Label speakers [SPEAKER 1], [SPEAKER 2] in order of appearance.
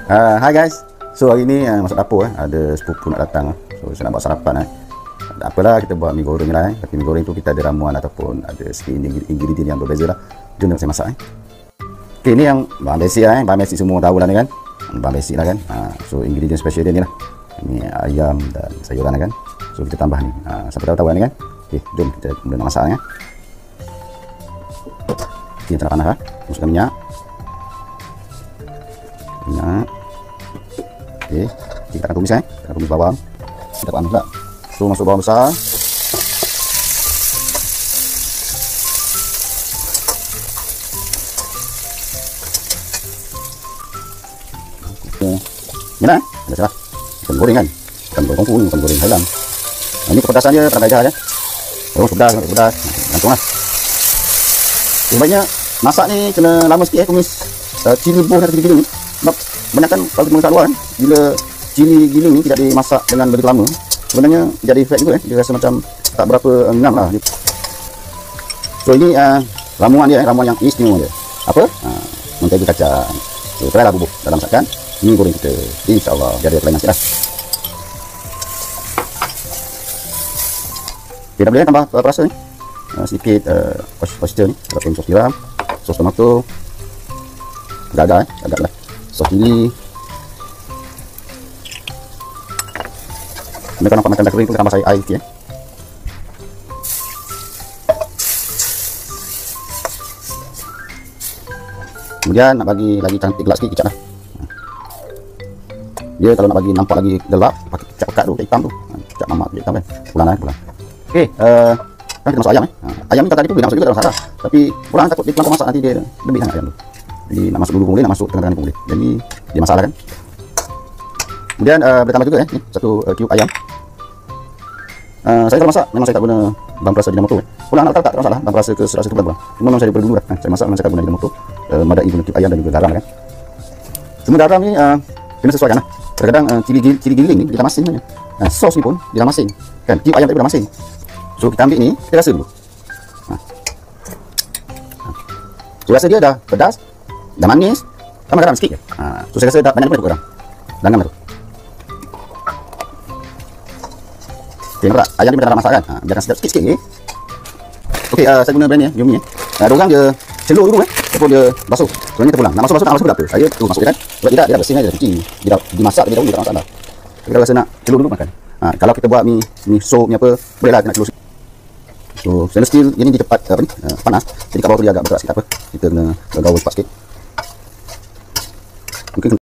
[SPEAKER 1] Hi guys. So hari ni masuk dapur ada sepupu nak datang. So saya nak buat sarapan Tak apalah, kita buat mi goreng lah Tapi mi goreng tu kita ada ramuan ataupun ada sikit ingredient yang berbeza lah. Jom saya masak Okay, ni yang bahan basic lah bahan basic semua tahu lah ni kan. Bahan basic lah kan. So ingredient special dia ni lah. Ini ayam dan sayuran lah kan. So kita tambah ni. Siapa tahu lah ni kan. Okay, jom kita mula nak masak kan. Okay, tengah panas lah. Masukkan minyak. Okay, kita akan tumis kita akan tumis bawang. Kita panas pula. So masuk bawang besar. Okay. Ni lah, dah salah. Ikan goreng kan. Ikan goreng kungfu, ikan goreng Thailand. Ini kepedasan dia tak ada ya. Terus pedas, gantung lah. Sebaiknya masak ni kena lama sikit tumis cili buah dan cili giling ni. Sebab kebanyakan kalau kita masak luar bila cili giling ni tidak dimasak dengan begitu lama, sebenarnya jadi efek juga dia rasa macam tak berapa ngam lah. So ini ramuan dia, ramuan yang istimewa dia. Apa? Mentega kacang. So try lah bubuk dalam masakan mi goreng kita, insyaAllah biar dia kelainan sikit lah. Okay, dah boleh tambah perasa ni sedikit oyster ni, ataupun sos tiram, sos tomato, agak-agak lah, sos cili. Ini kalau nampak makan dah kering tu kita tambah air sikit Kemudian nak bagi lagi cantik gelap sikit, kicap lah. Dia kalau nak bagi nampak lagi gelap pakai kicap pekat tu, hitam tu, kicap mamak hitam kan. Pulang. Okey, kan kita masuk ayam ayam ni tadi tu boleh masuk juga dalam sarah, tapi pulang takut dia terlampau masak nanti dia lebih sangat ayam tu. Jadi nak masuk dulu pun boleh, nak masuk tengah-tengah pun boleh. Jadi dia masalah kan. Kemudian boleh tambah juga ni satu cube ayam. Saya kalau masak memang saya tak guna bahan perasa Ajinomoto. Pulang nak tak masalah, bahan perasa ke rasa tu pulang. Cuma memang saya dulu lah. Saya masak memang saya guna Ajinomoto. Madai guna cube ayam dan juga garam kan. Cuma garam ni kena sesuaikan lah. Kadang-kadang cili giling ni di dalam masin sebenarnya. Sos ni pun di dalam masin. Kan, cube ayam tadi dalam masin. So kita ambil ni, kita rasa dulu. So rasa dia dah pedas, dah manis, tambah garam sikit je. So saya rasa dah banyak pun garam. Langgan tu. Okay, nampak tak? Ayam ni dalam masak kan? Biarkan sedap sikit-sikit je. Okay, saya guna brand ni, Yumi ni. Ada orang dia celur dulu ataupun dia basuh. Sebenarnya terpulang. Nak masuk tak masuk tak apa. Saya tu masuk je kan. Sebab tidak, dia dah bersih aja, cuci. Dia dah dimasak terlebih dahulu, tak masalah. Tapi kalau rasa nak celur dulu makan. Kalau kita buat mi soup ni apa, bolehlah kita nak celur sikit. So stainless steel ini dia cepat panas. Jadi kat bawah tu dia agak bergerak sikit, tak apa. Kita kena gaul cepat sikit. Mungkin